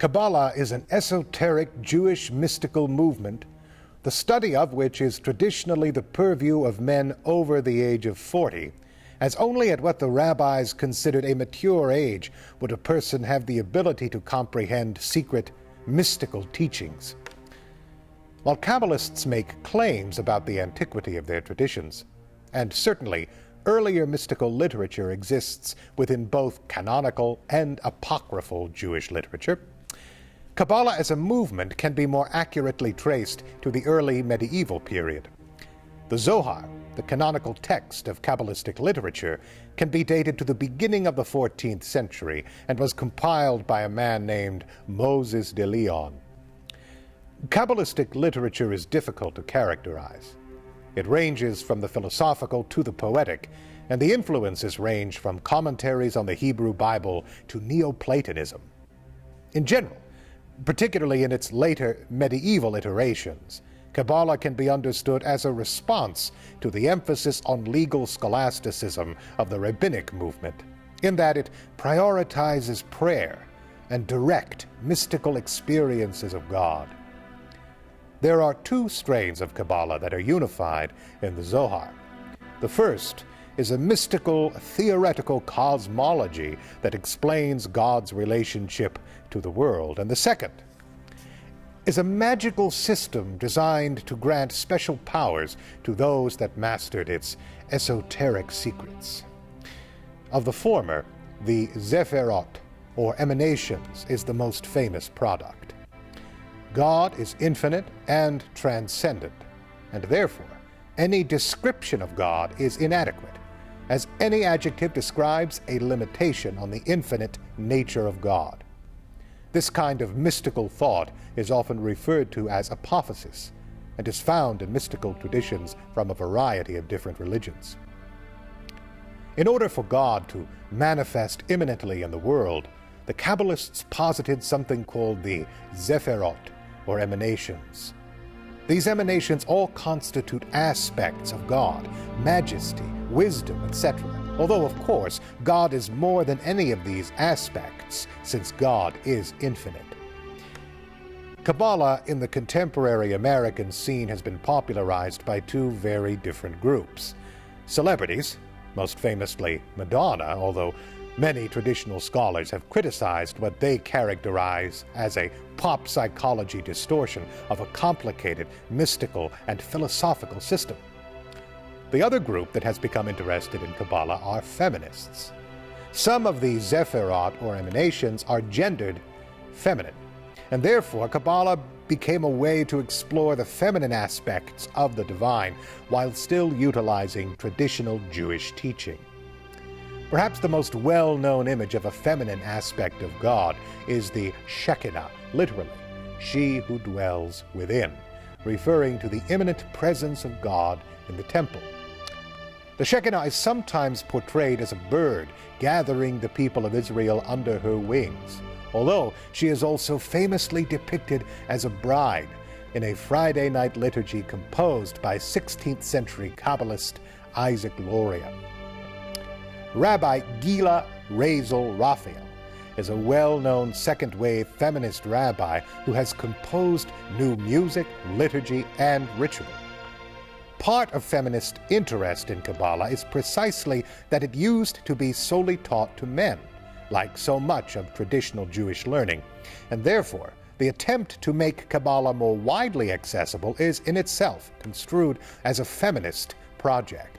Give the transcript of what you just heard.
Kabbalah is an esoteric Jewish mystical movement, the study of which is traditionally the purview of men over the age of 40, as only at what the rabbis considered a mature age would a person have the ability to comprehend secret, mystical teachings. While Kabbalists make claims about the antiquity of their traditions, and certainly earlier mystical literature exists within both canonical and apocryphal Jewish literature, Kabbalah as a movement can be more accurately traced to the early medieval period. The Zohar, the canonical text of Kabbalistic literature, can be dated to the beginning of the 14th century and was compiled by a man named Moses de Leon. Kabbalistic literature is difficult to characterize. It ranges from the philosophical to the poetic, and the influences range from commentaries on the Hebrew Bible to Neoplatonism. In general, particularly in its later medieval iterations, Kabbalah can be understood as a response to the emphasis on legal scholasticism of the rabbinic movement, in that it prioritizes prayer and direct mystical experiences of God. There are two strains of Kabbalah that are unified in the Zohar. The first is a mystical, theoretical cosmology that explains God's relationship to the world, and the second is a magical system designed to grant special powers to those that mastered its esoteric secrets. Of the former, the Zephirot, or emanations, is the most famous product. God is infinite and transcendent, and therefore any description of God is inadequate, as any adjective describes a limitation on the infinite nature of God. This kind of mystical thought is often referred to as apophasis, and is found in mystical traditions from a variety of different religions. In order for God to manifest imminently in the world, the Kabbalists posited something called the Zephirot, or emanations. These emanations all constitute aspects of God, majesty, wisdom, etc. Although, of course, God is more than any of these aspects, since God is infinite. Kabbalah in the contemporary American scene has been popularized by two very different groups. Celebrities, most famously Madonna, although many traditional scholars have criticized what they characterize as a pop psychology distortion of a complicated, mystical, and philosophical system. The other group that has become interested in Kabbalah are feminists. Some of the Zephirot, or emanations, are gendered feminine, and therefore Kabbalah became a way to explore the feminine aspects of the divine while still utilizing traditional Jewish teaching. Perhaps the most well-known image of a feminine aspect of God is the Shekinah, literally, she who dwells within, referring to the immanent presence of God in the temple. The Shekinah is sometimes portrayed as a bird gathering the people of Israel under her wings, although she is also famously depicted as a bride in a Friday night liturgy composed by 16th century Kabbalist Isaac Luria. Rabbi Gila Razel Raphael is a well-known second-wave feminist rabbi who has composed new music, liturgy, and ritual. Part of feminist interest in Kabbalah is precisely that it used to be solely taught to men, like so much of traditional Jewish learning, and therefore the attempt to make Kabbalah more widely accessible is in itself construed as a feminist project.